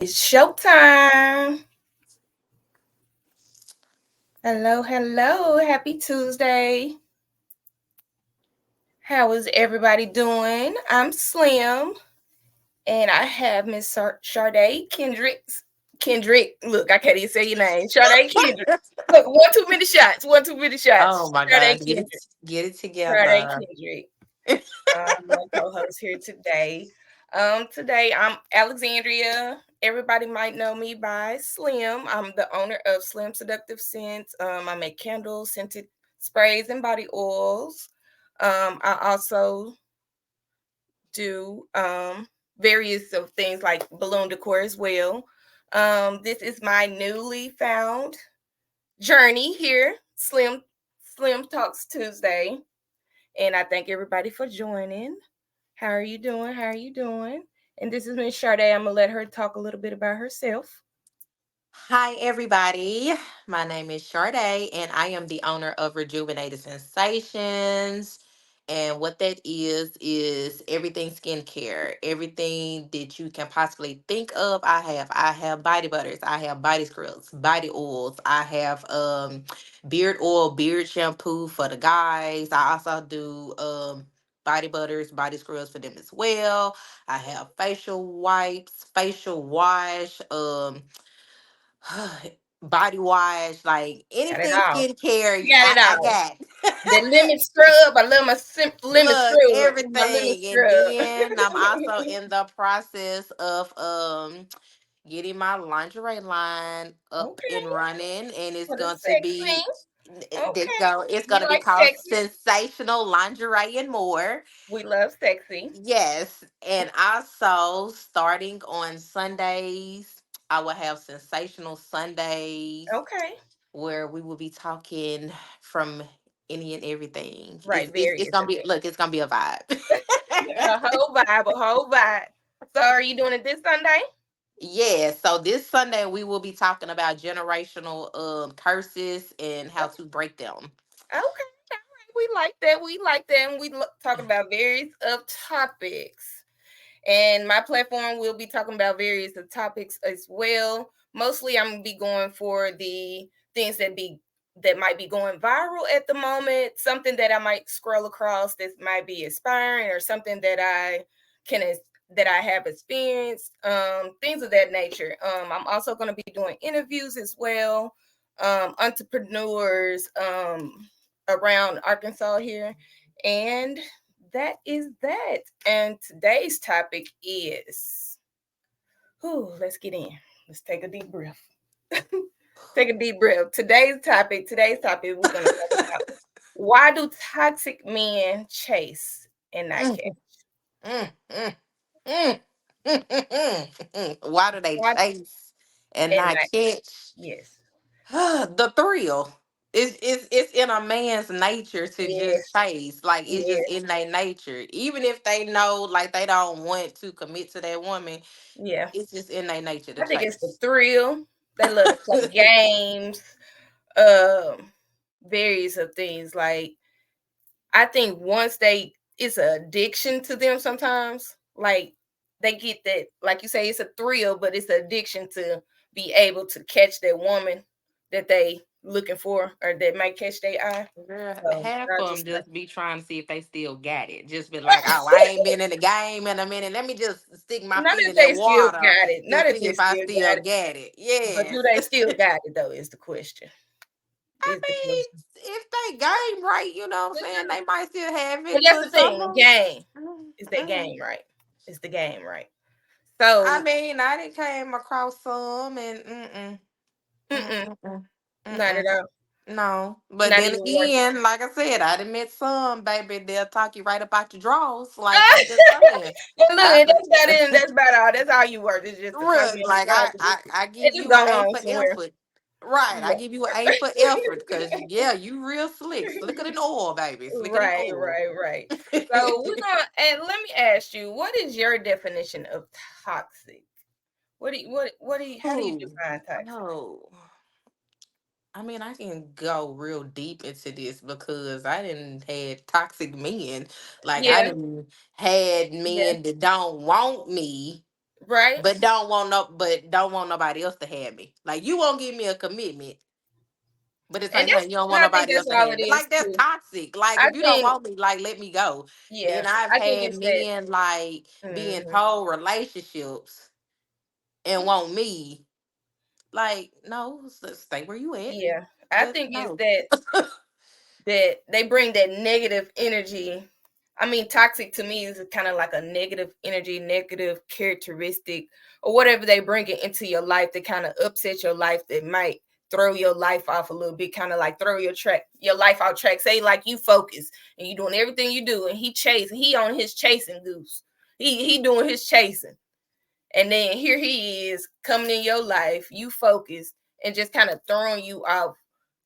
It's showtime. Hello, hello. Happy Tuesday. How is everybody doing? I'm Slim, and I have Miss Sade Kendricks. Kendrick, look, I can't even say your name. Sade Kendrick. Look, one too many shots. One too many Oh shots. my Sade God, Kendrick. get it Sade together. Kendrick. My co-host here today. Today I'm Alexandria. Everybody might know me by Slim. I'm the owner of Slim Seductive Scents. I make candles, scented sprays, and body oils. I also do various of things like balloon decor as well. This is my newly found journey here, Slim Talks Tuesday, and I thank everybody for joining. How are you doing? How are you doing? And this is Miss Sade. I'm gonna let her talk a little bit about herself. Hi, everybody. My name is Sade, and I am the owner of Rejuvenated Sensations. And what that is everything skincare, everything that you can possibly think of. I have body butters, I have body scrubs, body oils, I have beard oil, beard shampoo for the guys. I also do body butters, body scrubs for them as well. I have facial wipes, facial wash, body wash, like Got it anything all. skincare, You got it I all. got. The lemon scrub. I love my lemon Look, scrub. My lemon everything. And scrub. then I'm also in the process of getting my lingerie line up Okay. and running, and it's For the going to sexy. be Okay. it's We going to be like called sexy. Sensational Lingerie and More. We love sexy. Yes, and also starting on Sundays, I will have Sensational Sundays Okay. where we will be talking from any and everything. Right. It's Various gonna of be, look, it's gonna be a vibe. things. A whole vibe. A whole vibe. So, are you doing it this Sunday? Yeah, so this Sunday we will be talking about generational curses and how to break them. Okay. All right. We like that. We like that. And we talking about various of topics. And my platform will be talking about various of topics as well. Mostly I'm gonna be going for the things that might be going viral at the moment, something that I might scroll across that might be inspiring or something that can that I have experienced, things of that nature. I'm also going to be doing interviews as well, entrepreneurs around Arkansas here, and that is that. And today's topic is, whew, let's get in. Let's take a deep breath. Take a deep breath. Today's topic, we're going to talk about why do toxic men chase and not Mm, catch? mm, mm, mm, Why do they Why chase and and not not, catch? yes. The thrill. It's in a man's nature to just Yes. chase. Like, it's just Yes. in their nature. Even if they know, like, they don't want to commit to that woman, Yeah. it's just in their nature to I think it's the chase. thrill. They love to play games, um, various of things. Like, I think once it's an addiction to them sometimes. Like, they get that, like you say, it's a thrill, but it's an addiction to be able to catch that woman that they looking for or that might catch their eye. Girl, So half I of them just just be trying to see if they still got it. Just be like, oh, I ain't been in the game in a minute. Let me just stick my not feet that in that they still water got it. to Not that see they if I still still got it. got it. But do Yes. they still got it though? Is the question. I Is the mean, question. if they game right, you know what I'm saying? They might still have And it, that's the but some thing. of Game. them. Is that Mm. game right? Is the game right? I So mean, I didn't came across some and mm-mm, mm-mm, not at mm-mm. all. No, but Not then even worth it. again, like I said, I done met some, baby. They'll talk you right about your drawers. Like, I'm just saying. And look, I and that's about it, and that's about all. That's all you worth. It's just to talk look, you in the like drawers and I and give just you an go A on for somewhere. effort. Right, I Yeah. give you an A for effort because yeah, you real slick, slicker than oil, baby, slicker than Right, oil. right, right. So we're gonna and let me ask you, what is your definition of toxic? How do you Ooh, define toxic? no. I mean, I can go real deep into this because I didn't had toxic men. Like, I Yeah, didn't had yeah, men that don't want me. Right. but don't want nobody else to have me. Like you won't give me a commitment, but at the And same time you don't want I think nobody else that's to all have it it. is Like that's too. toxic. Like I if you don't think, want me, like let me go. yeah, Then I've I think had it's that. men like be in Mhm. whole relationships and want me. Like, no, stay where you at. Yeah, I But think it's no. that they bring that negative energy. I mean, toxic to me is kind of like a negative energy, negative characteristic, or whatever they bring it into your life that kind of upset your life, that might throw your life off a little bit, kind of like throw your life out track. Say like you focus and you doing everything you do, and he on his chasing goose. He doing his chasing, and then here he is coming in your life, you focus, and just kind of throwing you off,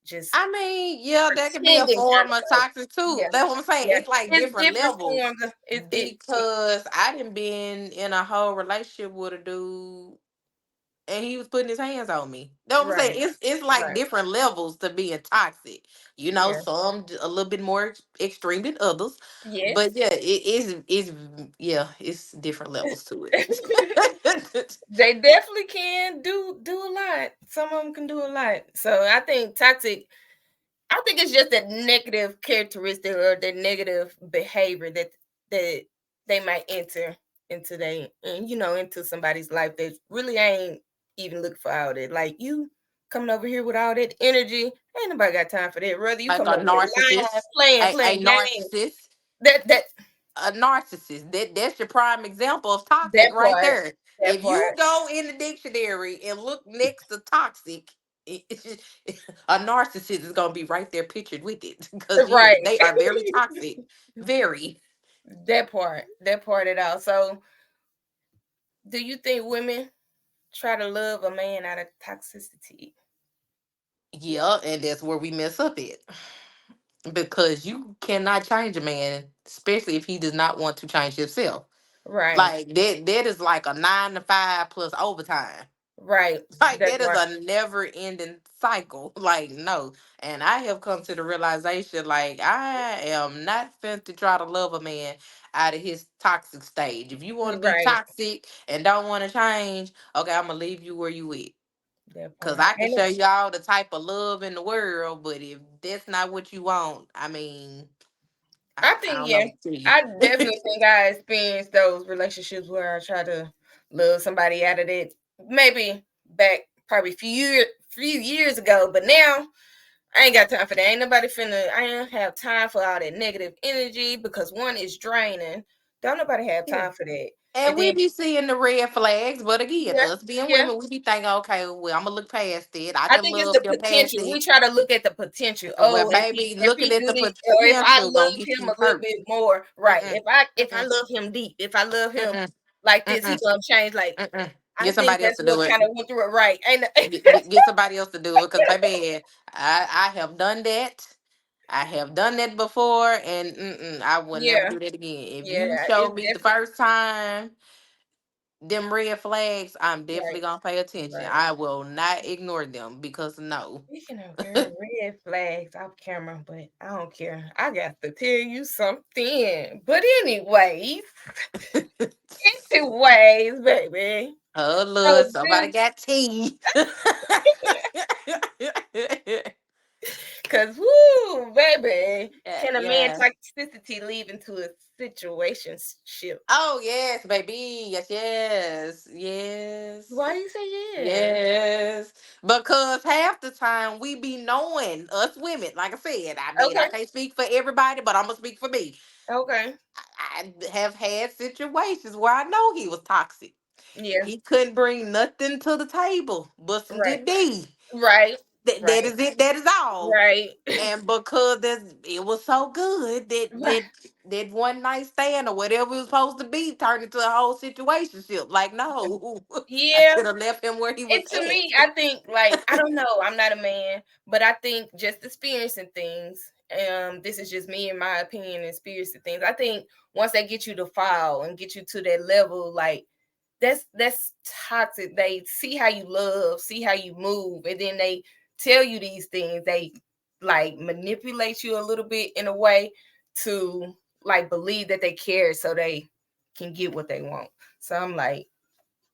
just I mean, yeah, that could be a pretending kind form of of like, toxic too. yeah, That's what I'm saying. yeah. It's like It's different different levels. forms of it Because I didn't been in a whole relationship with a dude and he was putting his hands on me. That's what I'm saying. right, It's like right. different levels to being toxic. You know, Yeah. some a little bit more extreme than others. But Yes. yeah, it's yeah, it's different levels to it. They definitely can do a lot. Some of them can do a lot. So I think toxic, I think it's just that negative characteristic or the negative behavior that they might enter into they, and into somebody's life that really ain't even looking for all that. Like you coming over here with all that energy, ain't nobody got time for that. Rather you Like coming a over here lying, narcissist. A playing games. narcissist. That A narcissist. That's your prime example of toxic that right part, there. that If you part. go in the dictionary and look next to toxic, a narcissist is gonna be right there pictured with it because yeah, Right. they are very toxic. Very. That part at all. So do you think women try to love a man out of toxicity? Yeah, and that's where we mess up at. Because you cannot change a man, especially if he does not want to change himself. Right. Like that is like a 9 to 5 plus overtime. Right. Like That that is part. a never ending cycle. Like no. And I have come to the realization like I am not fit to try to love a man out of his toxic stage. If you want to be Right. toxic and don't want to change, okay, I'm gonna leave you where you at. That Cause part. I can show you all the type of love in the world, but if that's not what you want, I mean, I I think, don't know yeah. what to tell you. I definitely think I experienced those relationships where I try to love somebody out of it. Maybe back probably few years ago, but now I ain't got time for that. Ain't nobody finna. I ain't have time for all that negative energy because one is draining. Don't nobody have Yeah. time for that. And And we then be seeing the red flags, but again, yeah, us being yeah. women, we be thinking, okay, well, I'm gonna look past it. I I can think it's love the him past potential. it. We try to look at the potential. Well, Oh, if he baby, if looking he at do the this, or if I potential gonna love get him you a little hurt. bit more, right? Mm-mm, If I mm-mm, love him deep, if I love him mm-mm, like this, he mm-mm, gonna change. Like mm-mm. I Get think somebody else that's to do what it. kind of went through it, right? Ain't Get somebody else to do it, cause baby, I have done that. I have done that before, and I will never yeah, do that again. If yeah. you show It's me the definitely first time them red flags, I'm right, definitely gonna pay attention. right. I will not ignore them because no. Speaking of girl, red flags off camera, but I don't care. I got to tell you something. But anyways, baby. Oh So Lord, somebody this, got tea. cause woo, baby, Yeah, can a man yeah. toxicity lead into a situationship? Oh yes, baby. Yes, yes, yes, Why you say yes? yes. Because half the time we be knowing us women. Like I said, I mean, I Okay, can't speak for everybody, but I'm gonna speak for me. okay, I have had situations where I know he was toxic. yeah, He couldn't bring nothing to the table but some right, good D. right, That right, is it. That is all. right, And because it was so good that right. that one night stand or whatever it was supposed to be turned into a whole situationship. Like no, I Yeah, should have left him where he was and to me, at. I think like I don't know. I'm not a man, but I think just experiencing things. This is just me in my opinion, experiencing things. I think once they get you to fall and get you to that level, like that's toxic. They see how you love, see how you move, and then they tell you these things. They like manipulate you a little bit in a way to like believe that they care, so they can get what they want. So I'm like,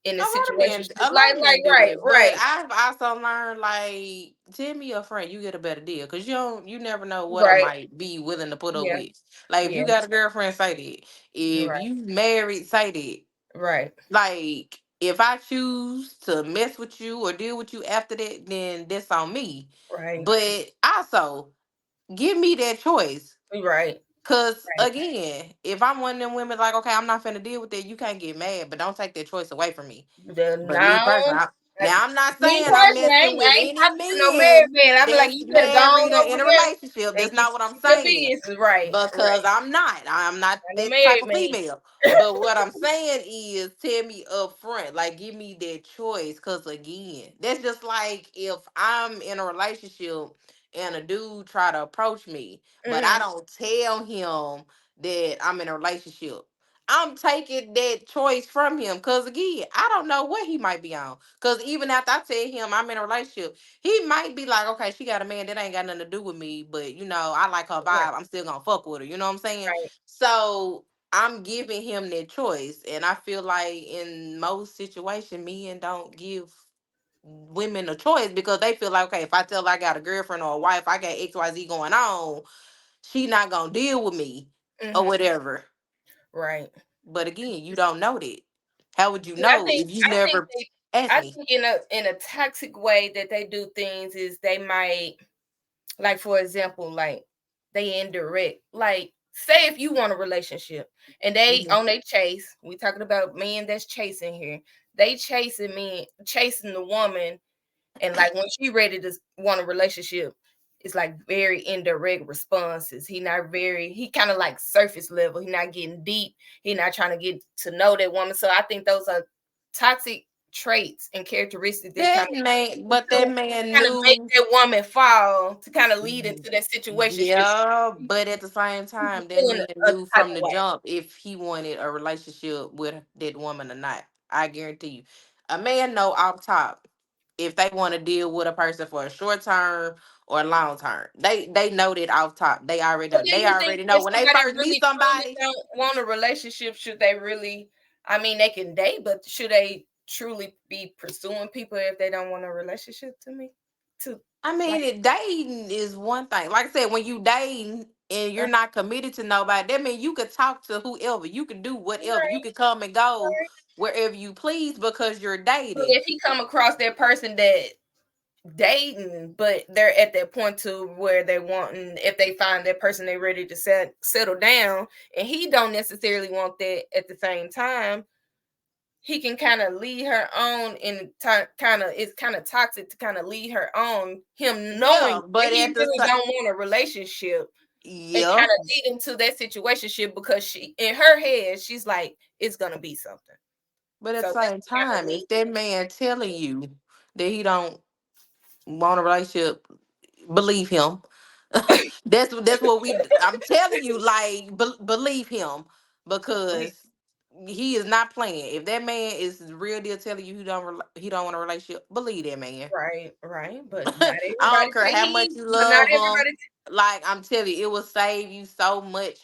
in A a lot of situation. men, a lot Like, of men do right, that, but right. I've also learned like tell me a friend, you get a better deal because you never know what I Right. might be willing to put up Yeah. with. Like if Yeah. you got a girlfriend, say that. If Right. you married, say that. Right. Like if I choose to mess with you or deal with you after that, then that's on me. Right. But also give me that choice. Right. Cause Right. again, if I'm one of them women like, okay, I'm not finna deal with that, you can't get mad, but don't take that choice away from me. The But me personally, now, now I'm not me saying I'm personally, messing with I ain't any talking to no married men man. I'm like, that's you better go married or on in over a there relationship. and That's not what I'm get your saying. business right. Because Right. I'm not. I'm not And the that type married of man. female. But what I'm saying is tell me up front. Like give me that choice. Cause again, that's just like if I'm in a relationship and a dude try to approach me, but I Hmm. don't tell him that I'm in a relationship. I'm taking that choice from him because again, I don't know what he might be on. Because even after I tell him I'm in a relationship, he might be like, okay, she got a man that ain't got nothing to do with me, but I like her Right. vibe. I'm still gonna fuck with her. You know what I'm saying? Right. So I'm giving him that choice, and I feel like in most situations, men don't give women a choice because they feel like, okay, if I tell her I got a girlfriend or a wife, I got XYZ going on, she not gonna deal with me or Hmm. whatever. Right. But again, you don't know that. How would you And I know think if you I think never they asked I me? think in a toxic way that they do things is they might, like, for example, like they indirect. Like, say if you want a relationship and they Mhm. on they chase, we talking about men that's chasing here. They chasing me, chasing the woman, and like when she ready to want a relationship, it's like very indirect responses. He kind of like surface level. He not getting deep. He not trying to get to know that woman. So I think those are toxic traits and characteristics that kind That man, but that of man make knew. that woman fall to kind of lead into that situation. Yeah, but at the same time, that Feeling man a knew type from of the way. jump if he wanted a relationship with that woman or not. I guarantee you, a man know off top if they want to deal with a person for a short term or a long term. They know that off top. They already But know. then They you think already know if when they somebody first meet really truly somebody. don't want a relationship, should they really? I mean, they can date, but should they truly be pursuing people if they don't want a relationship? To me, to I like, mean, dating is one thing. Like I said, when you dating and you're not committed to nobody, that means you could talk to whoever. You can do whatever. You right, can come and go right. wherever you please because you're But dating. if he come across that person that dating, but they're at that point to where they wanting, if they find that person they ready to settle down, and he don't necessarily want that at the same time, he can kind of lead her on in kind of, it's kind of toxic to kind of lead her on, him knowing Yeah, that but he at the really same, don't want a relationship, and yeah, kind of lead into that situation because she, in her head, she's like, it's gonna be something. but at So the that's same what kind of time, lead. if that man telling you that he don't want a relationship, believe him. That's what we. I'm telling you, like, believe him because he is not playing. If that man is the real deal telling you he don't want a relationship, believe that man. Right, right, but not I everybody don't care say how much he, you but not love him. everybody. Like I'm telling you, it will save you so much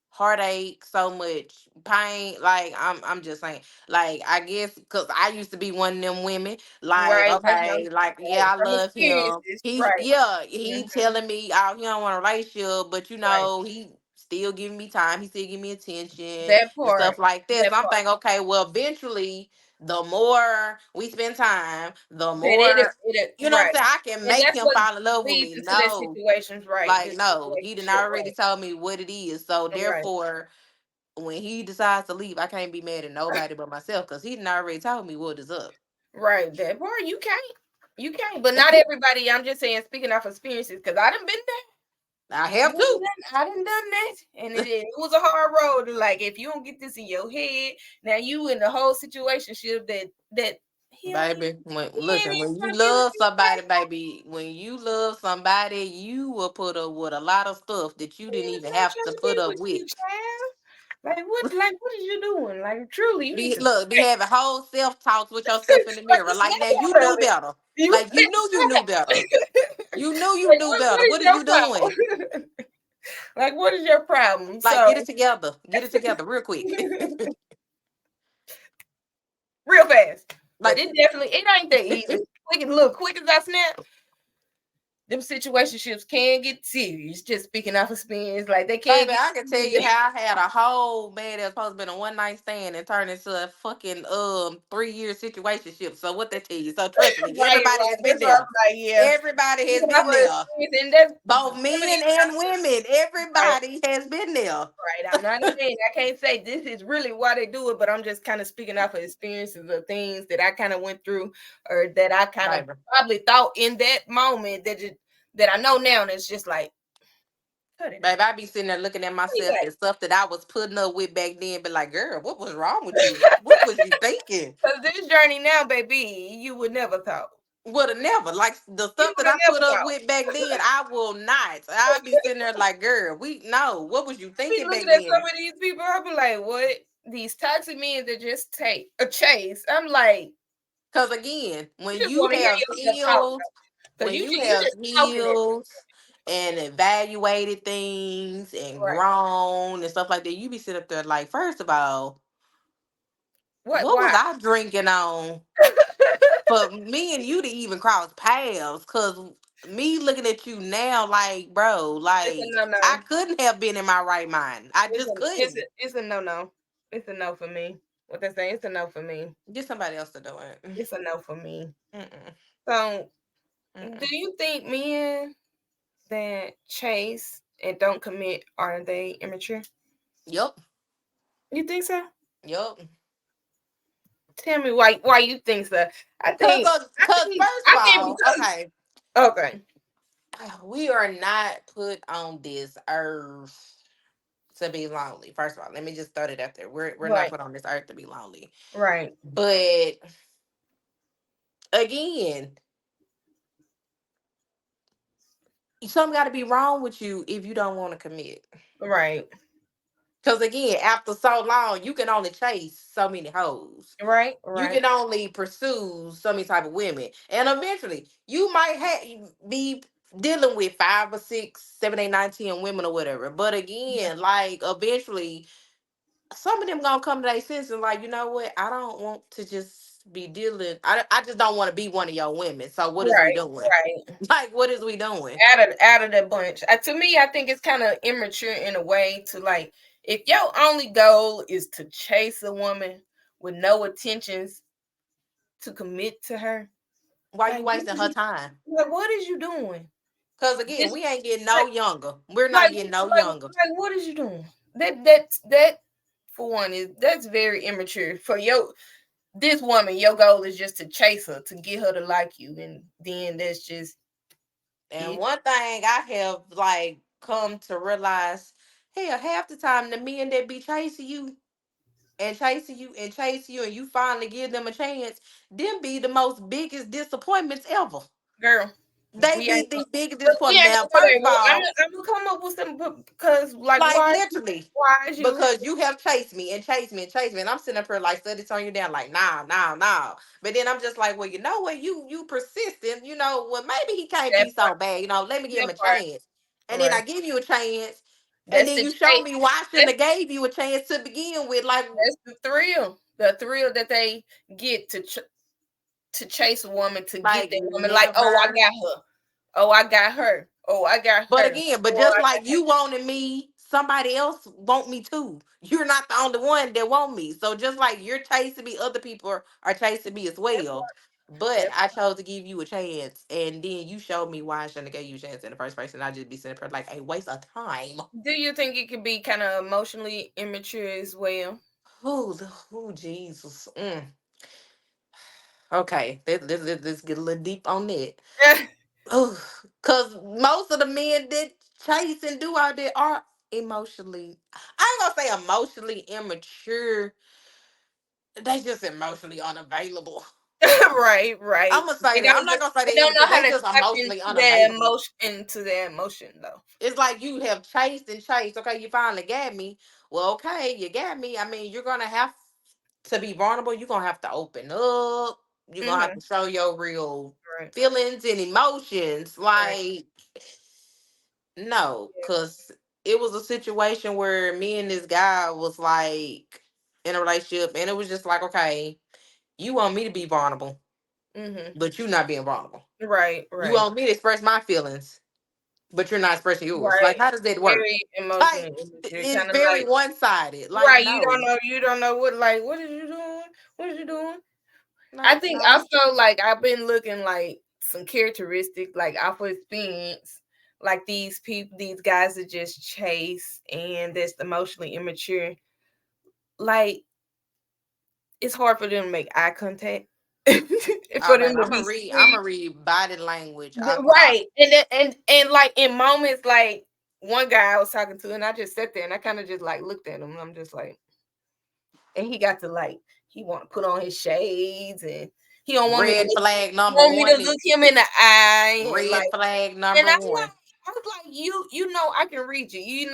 heartache, so much pain. Like I'm just saying. Like I guess because I used to be one of them women. Like Right, that's what I'm okay, like saying. yeah, I From love him. experiences, He right. yeah, Mhm. he telling me oh he don't want a relationship, but Right, he still giving me time. He still giving me attention that and part, stuff like that. that So I'm part. thinking okay, well eventually. The more we spend time, the That it more it you know what I'm right, saying. I can and make that's him what fall in love with leads me. into that No, situations, right? like This no, he didn't situationship, already tell me what it is. So right, therefore, when he decides to leave, I can't be mad at right, nobody but myself because he didn't already told me what is up. right. That part you can't, but not everybody. I'm just saying, speaking off experiences, because I done been there. I have to, I done done that, and it was a hard road. Like, if you don't get this in your head, now you in the whole situationship that baby. he ain't Listen, even when you gonna be with love you. somebody, baby, when you love somebody, you will put up with a lot of stuff that you He didn't is even not have trying to to put be up with with. you, child. Like what is you doing? Like, truly, you need Be to look, be having whole self talks with yourself in the like, mirror. to Like now, snap you out knew of it. better. You Like you like knew you knew better. You like knew what better. is What are your you doing? problem? Like, what is your problem? Like So get it together. Get it together real quick. real fast. But Like, it ain't that easy. Quick as I snap, them situationships can get serious. Just speaking off experience, like they can baby, get I can tell you serious. how I had a whole man that was supposed to be a one night stand and turned into a fucking 3 year situationship. So what that tell you? So trust me, Right, everybody right. has been That's what I'm there. like, yeah. Everybody has Speaking off been of there. experience, and that's Both some of men these and women. right, Everybody has been there. right. I'm not a man. I can't say this is really why they do it, but I'm just kind of speaking off of experiences of things that I kind of went through, or that I kind of Baby. probably thought in that moment that I know now, and it's just like cut it out. Baby, I be sitting there looking at myself and stuff that I was putting up with back then, but like, girl, what was wrong with you? What was you thinking? Because this journey now, baby, you would never thought. Would have never. Like the You stuff would that have I never put up thought. with back then, I will not. I'll be sitting there like, girl, we no. What was you Be thinking back looking at some then? of these people, I be like, what? These toxic men that just take a chase. I'm like, Because again, you just want to hear yourself talk. Because when you you you have just talking at healed and evaluated things and right. grown and stuff like that, you be sitting up there like, first of all, What? what was Why? I drinking on for me and you to even cross paths? Cause me looking at you now, like, bro, It's a like no I no. couldn't have been in my right mind. I just couldn't. It's a no no. It's a no for me. What they say? It's a no for me. Get somebody else to do it. It's a no for me. Mm-mm, So, do mm-mm. you think men that chase and don't commit are they immature? Yup. You think so? Yup. Tell me why you think so. Cause first of I think all, because okay, okay. we are not put on this earth to be lonely. First of all, let me just throw it out there. We're not Right. put on this earth to be lonely. Right. But again, something got to be wrong with you if you don't want to commit. Right. Because again, after so long, you can only chase so many hoes. Right. You Right. can only pursue so many type of women, and eventually, you might be dealing with 5 or 6, 7, 8, 9, 10 women or whatever. But Yeah. again, like eventually, some of them gonna come to their senses and like, you know what? I don't want to just be dealing. I just don't want to be one of your women. So what is we Right. doing? Right. Like, what is we doing? Out of the bunch. To me, I think it's kind of immature in a way to like if your only goal is to chase a woman with no intentions to commit to her, Why you like wasting her time? what is you doing? Because again, Just we ain't getting like no younger. We're like not getting no like younger. what is you doing? That for one is that's very immature for your this woman. Your goal is just to chase her to get her to like you, and then that's just And it. one thing I have like come to realize, hell, half the time the men that be chasing you and chasing you and chasing you and you finally give them a chance, them be the most biggest disappointments ever. Girl, They we be ain't the biggest but we disappointment. ain't Now, gonna go first there. of all, I'm gonna come up with some because like like literally, why is you because you have chased me and chased me and chased me, and I'm sitting up here like study turn you down, like nah, nah, nah. But then I'm just like, well, you know what, you persistent, well maybe he can't that be part so bad, let me give him that a part chance, and then I right? give you a chase, and That's then the you show chase. me why I shouldn't That's have gave you a chance to begin with, like that's the thrill that they get to chase a woman to get that woman. Like oh I never. got her, oh I got her, oh I got But her, again, but oh just I like you wanted me, somebody else want me too. You're not the only one that want me. So just like you're chasing me, other people are chasing me as that well. part. But That I chose to give you a chance, and then you showed me why I shouldn't have gave you a chance in the first place, and I just be sitting there like a waste of time. do you think it could be kind of emotionally immature as well? Oh, Jesus. Okay, let's get a little deep on that. Oh, cause most of the men that chase and do all that are emotionally. I ain't gonna say emotionally immature. They just emotionally unavailable. Right, I'm right. gonna say They that. don't I'm not know, gonna say they they don't know immature. how They to just tap emotionally unavailable. into their emotion though. It's like you have chased and chased. Okay, you finally got me. Well, okay, you got me. I mean, you're gonna have to be vulnerable. You're gonna have to open up. You're gonna have Mm-hmm. to show your real Right. feelings and emotions. Right. Like, no, Yeah. because it was a situation where me and this guy was like in a relationship, and it was just like, okay, You want me to be vulnerable, Mhm. but you not being vulnerable. Right, You right, want me to express my feelings, but you're not expressing yours. Like, right. how does that work? Very Like, emotionally immature, it's kinda very like one sided. Like, right, no, you don't know what like, "What are you doing? What are you doing?" I like think no. also, like, I've been looking, like, some characteristics, like, off of experience, like, these guys that just chase and that's emotionally immature, like, it's hard for them to make eye contact, for Okay, them to be I'm serious. gonna read body language off top. Right, and then like, in moments, like, one guy I was talking to, and I just sat there, and I kinda just, like, looked at him, and I'm just like and he got to, like he wanna put on his shades, and he don't want me to Red look flag number want me to one look is him in the eye, and, red like flag and number I'm one. like I was like, you know I can read you. You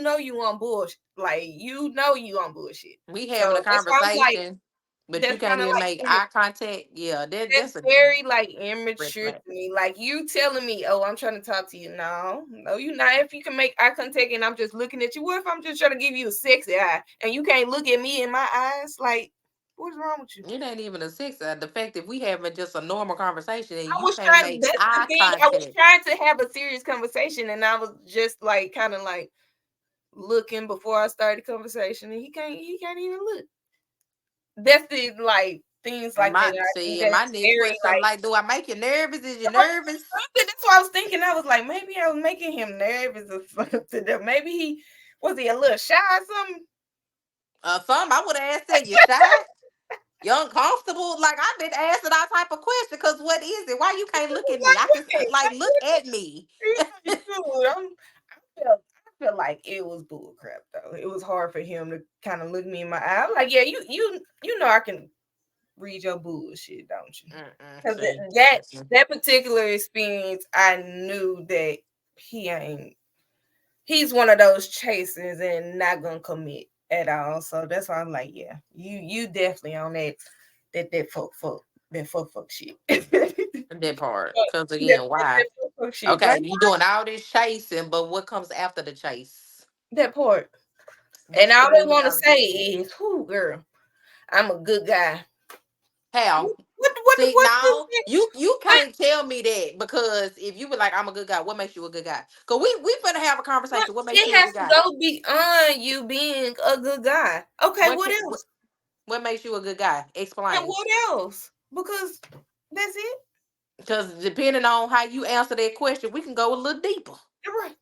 know you on bullshit. Like, you know you on bullshit. We So, having a that's why I'm like conversation, but you that's can't kinda even like make eye contact. Yeah, that's that's a very, like, red immature to flag. me. Like, you telling me, "Oh, I'm trying to talk to you." No, no, you not. If you can make eye contact and I'm just looking at you, what if I'm just trying to give you a sexy eye and you can't look at me in my eyes? Like, what's wrong with you? It ain't even a six. The fact that we having just a normal conversation and I you was can't trying make that's the eye thing. I was contact. trying to have a serious conversation and I was just like kind of like looking before I started the conversation and he can't even look. That's the like things And like that. my I think see, and my that's next very question, I'm like like, do I make you nervous? Is you right, nervous? something. That's what I was thinking. I was like, maybe I was making him nervous or something. That maybe he was he a little shy or something. Some I would have asked that you shy, you uncomfortable. Like I've been asking all type of questions. Because what is it? Why you can't look at me? Like, I can what? like Like, look what? at me. Dude, I felt like it was bull crap though. It was hard for him to kind of look me in my eye. I'm like, yeah, you know I can read your bullshit, don't you? Mm-mm, Because see, mm-mm. that particular experience, I knew that he ain't. He's one of those chasers and not gonna commit at all. So that's why I'm like, yeah, you definitely on that fuck shit. That part. But Because that, again, why? that fuck shit. Okay, Like you doing all this chasing, but what comes after the chase? that part. And That's all the they meaning want to of say it. is, "Who girl, I'm a good guy." How? See, What is now it? you What can't tell me that because if you were like, I'm a good guy, what makes you a good guy? Cause we finna have a what conversation. What makes it you a has good to guy? go beyond you being a good guy. Okay, What what can else? what makes you a good guy? And Explain. what else? Because that's it. Because depending on how you answer that question, we can go a little deeper. Right.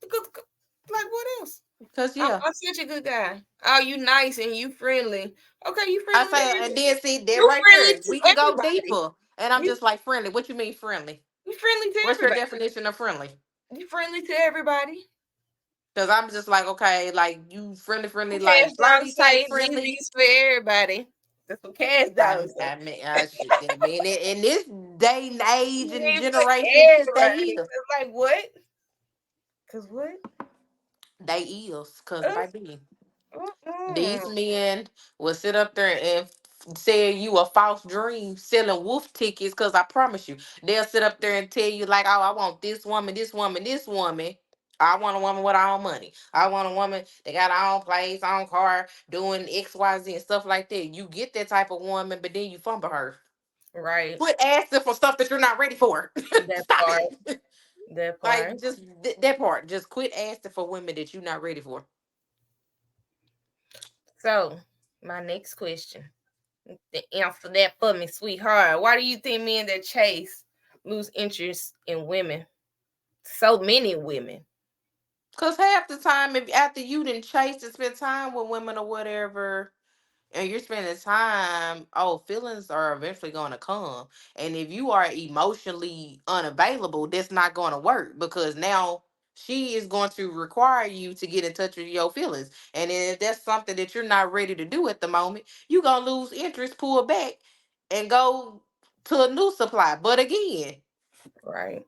Like what else? Cause yeah, I'm such a good guy. Oh, you nice and you friendly. Okay, you I friendly to say, and everybody. then see that You right friendly there, to we can go everybody. deeper. And I'm You just like friendly. What you mean friendly? you friendly to What's your everybody. definition of friendly? You friendly to everybody. Because I'm just like, okay, like you friendly, Cash like Doll flirty type say friendly. these for everybody. That's what Cash Doll say. I mean, shit. I mean, in this day and age and These for generation, they everybody. is. It's like what? Cause what? They is. Cause Uh, baby, mm-mm. these men will sit up there and sell you a false dream, selling wolf tickets. Cause I promise you, they'll sit up there and tell you like, oh, I want this woman, this woman, this woman. I want a woman with her own money. I want a woman that got her own place, own car, doing X, Y, Z and stuff like that. You get that type of woman, but then you fumble her. Right. Quit asking for stuff that you're not ready for. That Stop part. it. That part. Like just that part. Just quit asking for women that you're not ready for. So, my next question. Answer that for me, sweetheart. Why do you think men that chase lose interest in women? So many women. Cause half the time, if after you didn't chase and spend time with women or whatever, and you're spending time, oh, feelings are eventually going to come. And if you are emotionally unavailable, that's not going to work because now she is going to require you to get in touch with your feelings. And if that's something that you're not ready to do at the moment, you're going to lose interest, pull back, and go to a new supply. But again, Right.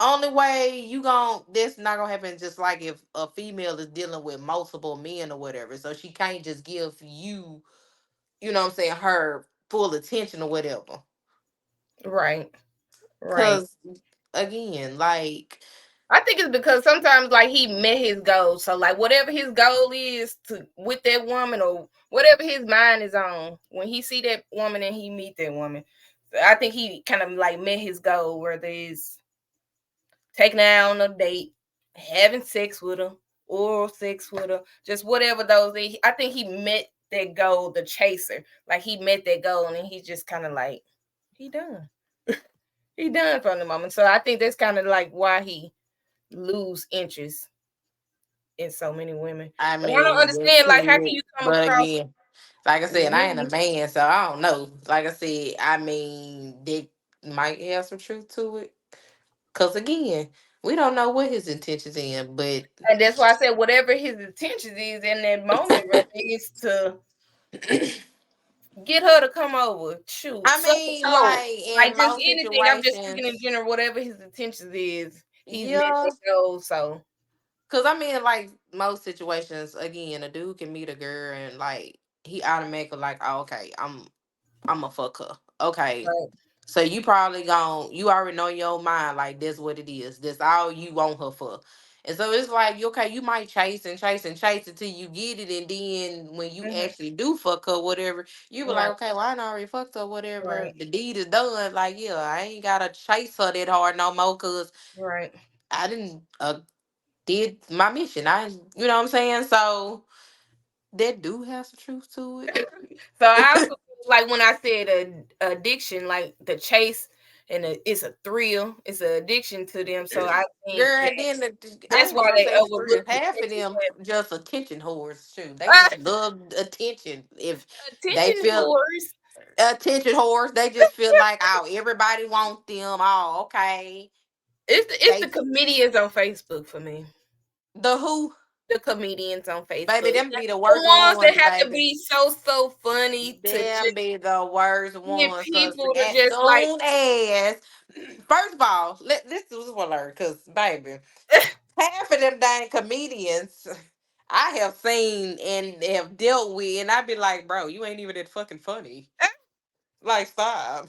only way you gon' this not gonna happen just like if a female is dealing with multiple men or whatever. So she can't just give you, you know what I'm saying, her full attention or whatever. Right. Right. Cause again, like I think it's because sometimes like he met his goal. So like whatever his goal is to with that woman or whatever his mind is on, when he see that woman and he meet that woman, I think he kind of like met his goal, whether it's taking her out on a date, having sex with her, oral sex with her, just whatever those is. I think he met that goal, the chaser. Like he met that goal and he just kind of like he done. He done from the moment. So I think that's kind of like why he lose interest in so many women. I But I don't mean, that understand, like, how can could, you come but across again, like I said, I ain't a women man, so I don't know. Like I said, I mean, they might have some truth to it. Cause again, we don't know what his intentions in, but and that's why I said whatever his intentions is in that moment, right, is to get her to come over, shoot, I suck mean, a toe. like Like, in just most anything, I'm just speaking in situations, general, whatever his intentions is, he's met yeah. that goal, so Cause I mean, like most situations, again, a dude can meet a girl and like he automatically like, oh, okay, I'm a fuck her. Okay. right, So you probably gon' you already know in your mind like this what it is. This all you want her for. And so it's like okay, you might chase and chase and chase until you get it, and then when you mhm, actually do fuck her, whatever, you be like, right, okay, well I done already fucked her, whatever. right, The deed is done. Like yeah, I ain't gotta chase her that hard no more, cause right. I didn't did my mission. You know what I'm saying? So that do have some truth to it. So I also feel like when I said addiction, like the chase and it's a thrill, it's an addiction to them. So I think Girl, and then I that's ain't why gonna they say overlook three. the Half of catchy them just attention whores too. They part. just love attention. If they Attention feel whores. attention whores, they just feel like oh everybody want them. Oh okay, It's they the comedians on Facebook for me. the who The comedians on baby Facebook. them be the The worst ones that ones, have to baby. be so funny to Them just be the worst get ones. Cause people to as just like soon as first of all, this is what I learned. Cause baby. Half of them dang comedians I have seen and have dealt with, and I'd be like, bro, you ain't even that fucking funny. Like, stop.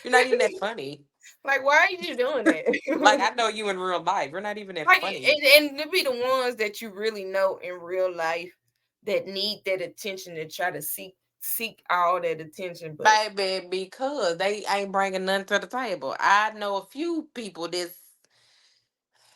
You're not even that funny. like why are you doing Like, that? I know you in real life. You're not even that Like funny. and to be the ones that you really know in real life that need that attention to try to seek all that attention, but Baby, because they ain't bringing nothing to the table. I know a few people that's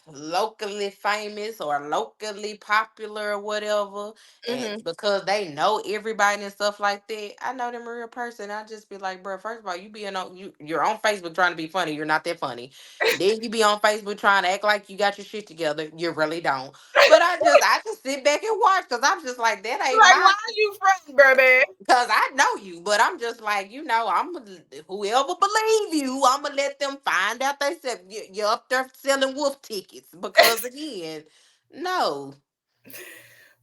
locally famous or locally popular or whatever, and hmm because they know everybody and stuff like that, I know them real person. I just be like, bro, first of all, you being on you're on Facebook trying to be funny, you're not that funny. Then you be on Facebook trying to act like you got your shit together, you really don't. But I just sit back and watch because I'm just like that ain't like my why are you fronting, baby? because I know you, but I'm just like, whoever believe you, I'm gonna let them find out they said you're up there selling wolf tickets. Because again, no.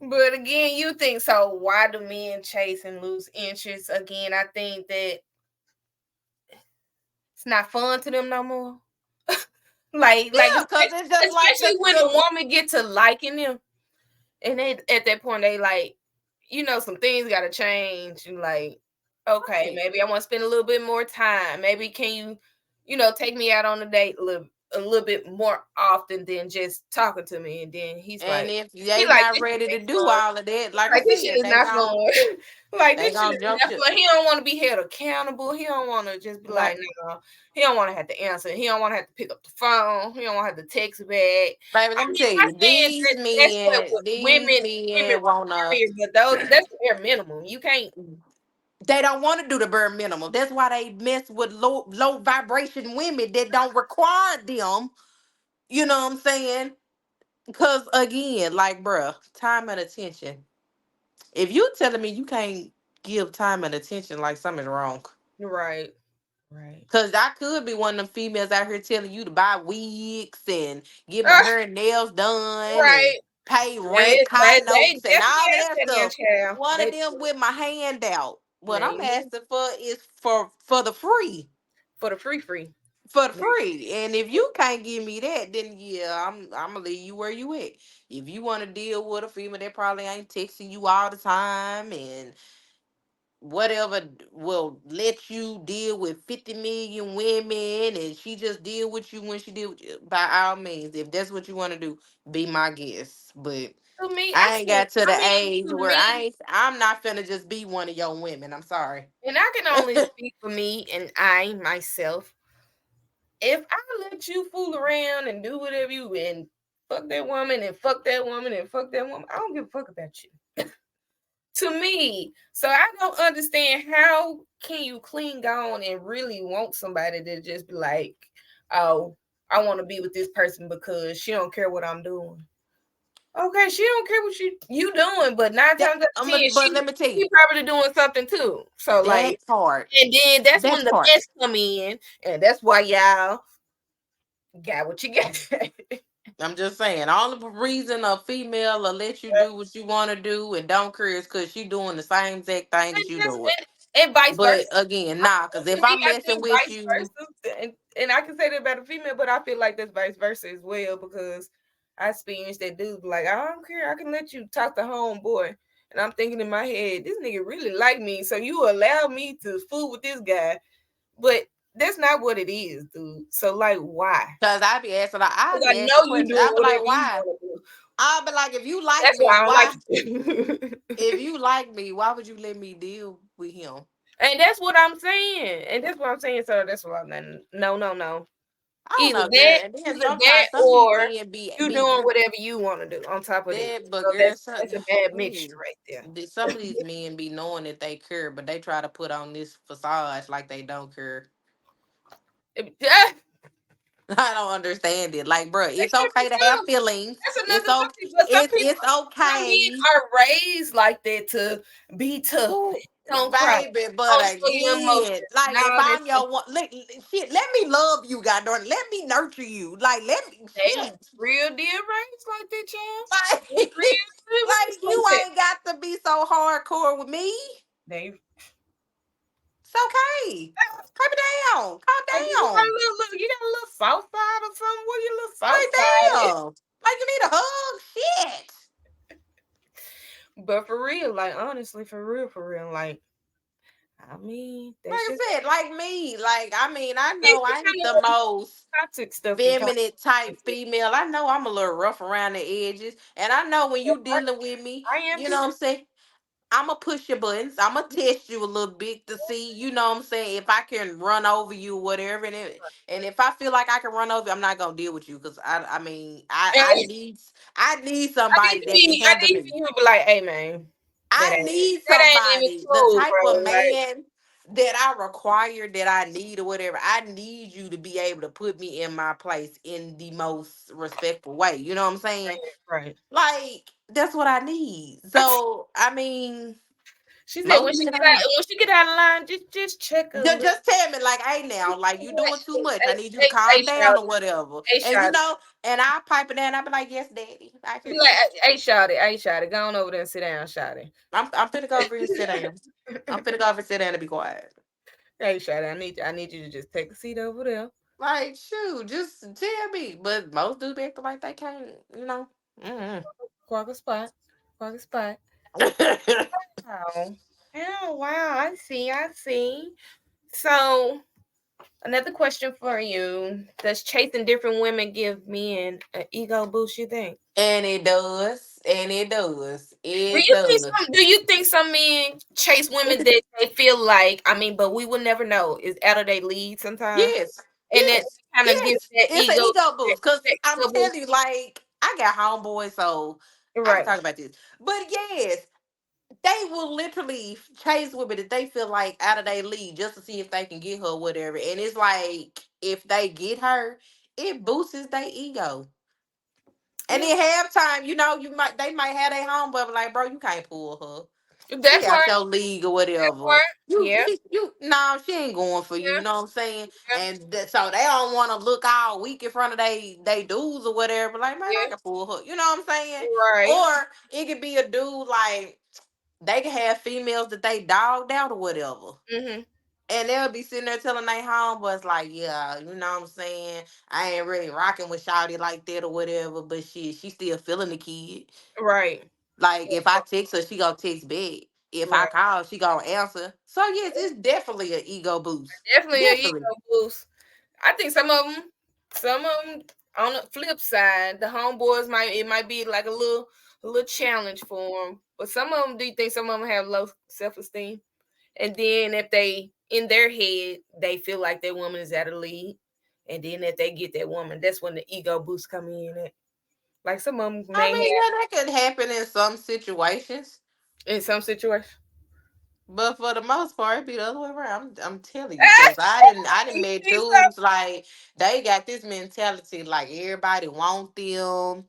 But again, you think so? Why do men chase and lose interest? Again, I think that it's not fun to them no more. Like Yeah, because it's just like especially when the woman get to liking them, and they at that point they like, some things got to change. And like, okay, right. maybe I want to spend a little bit more time. Maybe can you, take me out on a date a little bit more often than just talking to me? And then And if he they like not this shit ready to ain't do fun. all of that, like I Like this shit said, is not fun. Like they this shit gonna is jump not ship. fun. He don't want to be held accountable. He don't want to just be like, Like, no. He don't want to have to answer. He don't want to have to pick up the phone. He don't want to have to text back. baby, I let me mean, tell I'm you, not saying that that's what these women men wanna require, but that's the bare minimum. You can't. they don't want to do the bare minimum. That's why they mess with low vibration women that don't require them. You know what I'm saying? Because again, like, bruh, time and attention. If you telling me you can't give time and attention, like something's wrong. Right. Right. Cause I could be one of them females out here telling you to buy wigs and get my Ah, hair and nails done and right. pay rent, car They notes, and definitely all of ask that that now, stuff. child. One of They them with my hand out. What I'm man asking for is for the free. for the free. For the free. And if you can't give me that, then yeah, I'm gonna leave you where you at. If you want to deal with a female that probably ain't texting you all the time and whatever will let you deal with 50 million women, and she just deal with you when she deal with you, by all means, if that's what you want to do, be my guest. But To me, I I ain't can. got to I the mean, age to where me, I'm not finna just be one of your women. I'm sorry. and I can only speak for me and I myself. If I let you fool around and do whatever you and fuck that woman and fuck that woman and fuck that woman, I don't give a fuck about you. To me, so I don't understand how can you cling on and really want somebody to just be like, oh, I want to be with this person because she don't care what I'm doing. Okay, she don't care what you doing, but nine That, times out of ten, but let me tell she you, probably doing something too. So like, that part, and then that's when that the part. mess come in, and that's why y'all got what you got. I'm just saying, all the reason a female will let you do what you want to do and don't care is because she doing the same exact thing that you doing. And vice versa. But again, nah, because To if me, I'm I messing think with vice you, versa, and I can say that about a female, but I feel like that's vice versa as well because I experienced that dude be like, I don't care, I can let you talk to homeboy, and I'm thinking in my head, this nigga really like me, so you allow me to fool with this guy, but that's not what it is, dude. So like, why? because I Because be I asking know you questions. doing I'll be like, whatever you why? want to do. I'll be like, if you like That's why me, I don't like why? you. If you like me, why would you let me deal with him? And that's what I'm saying. And that's what I'm saying. So that's what I'm saying. No, no, no. I don't Either know, that, girl. And then either that, sometimes some of these or men be you be doing whatever you want to do on top of that. dead, but So girl, that's some, a bad mixture mm, right there. some of these men be knowing that they care, but they try to put on this facade like they don't care. Yeah, I don't understand it. Like, bruh, they it's can be okay to have too. feelings. That's It's another okay. topic. But It's some men okay, are raised like that to be tough, ooh, don't cry, baby. But don't show your again, emotions, and like if all that I'm stuff. your one, shit, let me love you, goddamn. Let me nurture you. Like, let me They shit. real deal raised like that, child. Like, They real deal like raised like you that. ain't got to be so hardcore with me. They It's okay. Calm down. like you Calm got a down. you got a little south side or something. Where your little south Like, side at? damn. Like you need a hug. Shit. But for real, like honestly, for real, like I mean, Like that's I just said, like me. Like, I mean, I it's know the I kind ain't of the little most toxic stuff that comes. feminine type female. I know I'm a little rough around the edges. And I know when you dealing with me, I am you too. know what I'm saying? I'ma push your buttons. I'ma test you a little bit to see, you know what I'm saying, if I can run over you or whatever. And if I feel like I can run over you, I'm not gonna deal with you because I mean And I need somebody that can I handle need me. for you to be like, hey man, I need that ain't even somebody, the cool, type of bro. Like, man that I require, that I need or whatever. I need you to be able to put me in my place in the most respectful way. You know what I'm saying? right. Like, that's what I need. So I mean, She said most men when she get out of line, just check a little. just tell me, like, hey, now, like, you doing too much. I Hey, need you to hey, hey, calm down shout or whatever. hey, And you shout know, and I pipe it down. I be like, yes, daddy, I Be hear like, you. hey, shout it, hey, shout it. Go on over there and sit down, shout it. I'm finna go over here and sit down. I'm finna go over and sit down and be quiet. Hey, shout it. I need you to just take a seat over there. Like, shoot, just tell me. But most dudes be acting like they can't, you know. Mm-mm. Quark a spot. Quark a spot. Wow. Oh, wow. I see. I see. So, another question for you. Does chasing different women give men an ego boost, you think? And it does. And it does. Do It you think does. some men chase women that they feel like, I mean, but we will never know, is out of their lead sometimes? Yes. And that Yes. kind of gives Yes. that It's an ego, ego boost. Cause that I'm ego boost. telling you, like, I got homeboys, so I can Right. talk about this. But yes, they will literally chase women that they feel like out of their league just to see if they can get her, or whatever. And it's like, if they get her, it boosts their ego. And Yeah. then halftime, you know, they might have their homeboy be like, bro, you can't pull her. That She part, out your league or that whatever. part. Yeah. No, she ain't going for you. Yeah. You know what I'm saying? Yeah. And so they don't want to look all weak in front of they dudes or whatever. Like, man, I Yeah. can pull her. You know what I'm saying? Right. Or it could be a dude like, they can have females that they dogged out or whatever. Mm-hmm. And they'll be sitting there telling their homeboys, like, yeah, you know what I'm saying? I ain't really rocking with Shawty like that or whatever, but she still feeling the kid. Right. Like, if I text her, she gonna text back. If I Right. call, she gonna answer. So yes, it's definitely an ego boost. Definitely a Definitely. ego boost. I think some of them on the flip side, the homeboys might be like a little challenge for them. But some of them, do you think some of them have low self esteem? And then if they in their head they feel like that woman is at a lead, and then if they get that woman, that's when the ego boost come in. At. Like some of them I may mean, have yeah, that could happen in some situations. in some situations. But for the most part, it be the other way around. I'm telling you, because I didn't You met think so? dudes like they got this mentality like everybody want them,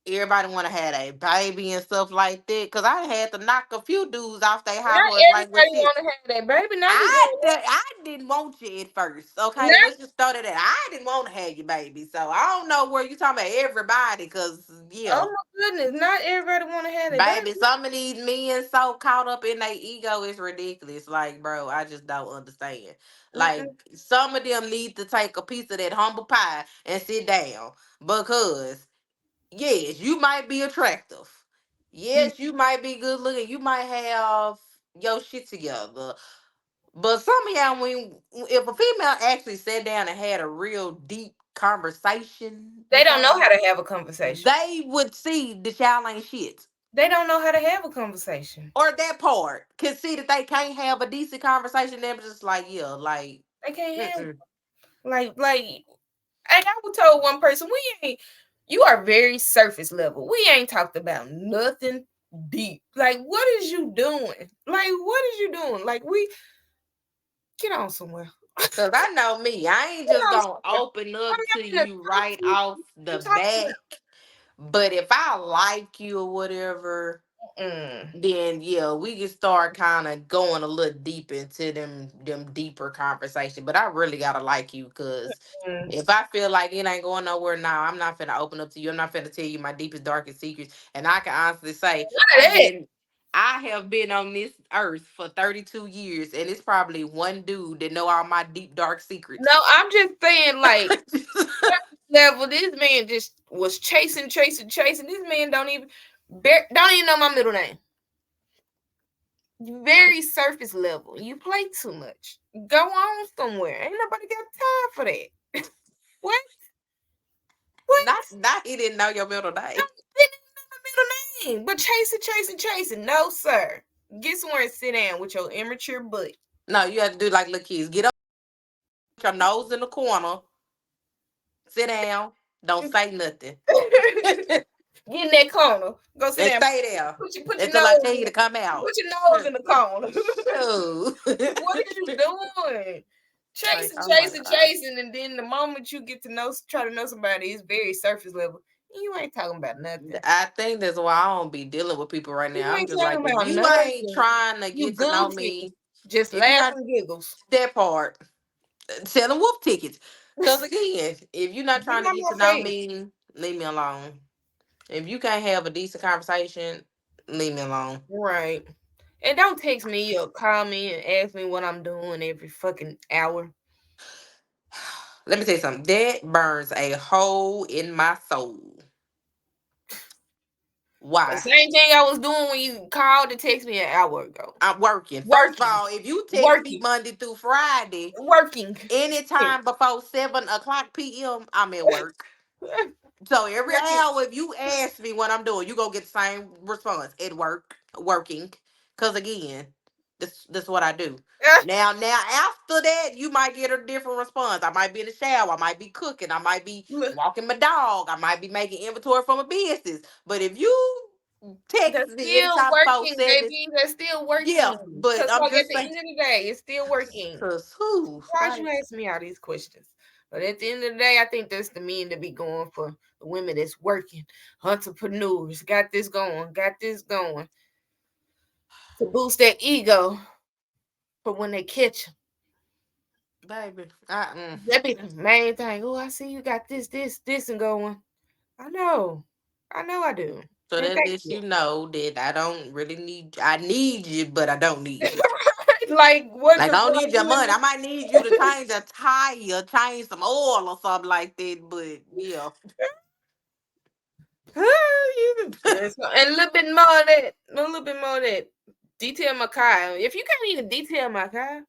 everybody want to have a baby and stuff like that. Because I had to knock a few dudes off their high Not horse like, well, everybody shit. want to have that baby. Now we I got di- I didn't want you at first. Okay, not. let's just start it at. I didn't want to have you, baby. So I don't know where you talking about everybody. Cause yeah, Oh my goodness, not everybody want to have that baby. baby, some of these men so caught up in their ego is ridiculous. Like, bro, I just don't understand. Like, Mm-mm. some of them need to take a piece of that humble pie and sit down because yes, you might be attractive. Mm. Yes, you might be good looking. You might have your shit together. But some of y'all, when if a female actually sat down and had a real deep conversation They with don't know y'all, how to have a conversation. they would see that y'all ain't shit. They don't know how to have a conversation. Or that part can see that they can't have a decent conversation. They're just like, yeah, like, They can't have mm-mm. like. And I was told one person, we ain't. You are very surface level. We ain't talked about nothing deep. Like, what is you doing? Like, what is you doing? Like, we get on somewhere. Cause I know me, I ain't Get just on gonna somewhere. open I'm up to not gonna you talk right to you. off the You talk to bat. But if I like you or whatever, me. then yeah, we can start kind of going a little deep into them deeper conversation. But I really gotta like you, because Mm. if I feel like it ain't going nowhere now, I'm not finna open up to you. I'm not finna tell you my deepest, darkest secrets. And I can honestly say None of that. I have been on this earth for 32 years, and it's probably one dude that know all my deep, dark secrets. No, I'm just saying, like, level. This man just was chasing, chasing, chasing. This man don't even know my middle name. Very surface level. You play too much. Go on somewhere. Ain't nobody got time for that. What? What? Not he didn't know your middle name. Didn't even know my middle name. But chasing, chasing, chasing. No, sir. Get somewhere and sit down with your immature butt. No, you have to do like little kids. Get up, put your nose in the corner, sit down, don't say nothing. Get in that corner. Go sit And down. stay there Put your until I nose tell in you to come out. put your nose in the corner. Shoot. What is you doing? Like, Chasing, oh my chasing, God. chasing, and then the moment you get to try to know somebody, it's very surface level. You ain't talking about nothing. I think that's why I don't be dealing with people right You now. I'm ain't just talking like, if about you ain't nothing. trying to You get to know goofy. me, Just if you're laugh not and giggles. that part, selling wolf tickets. Because again, if you're not Get trying to out get to my know face. me, leave me alone. If you can't have a decent conversation, leave me alone. Right. And don't text me or call me and ask me what I'm doing every fucking hour. Let me tell you something. That burns a hole in my soul. The Why? same thing I was doing when you called to text me an hour ago. I'm working. First of Working. all, if you text me Working. Monday through Friday, Working. anytime before 7 o'clock p.m., I'm at work. So every Working. hour, if you ask me what I'm doing, you gonna get the same response at work, working. Cause again, this what I do. Now after that, you might get a different response. I might be in the shower, I might be cooking, I might be Look, walking my dog, I might be making inventory for my business. But if you text they're me still anytime before working, 7, baby. They're still working. yeah. But Cause I'm like at just the saying, end of the day, it's still working. cause who Why'd like you ask me all these questions? But at the end of the day, I think that's the men that be going for the women that's working, entrepreneurs, got this going to boost that ego for when they catch 'em. baby, That be the main thing. Oh, I see you got this, and going. I know. I know I do. so And that thank lets you. you know that I don't really need. I need you, but I don't need you. Like, what Like, the I don't fuck? need your money. I might need you to change a tire, change some oil or something like that. But yeah, And a little bit more of that. A little bit more of that. Detail my car. If you can't even detail my car,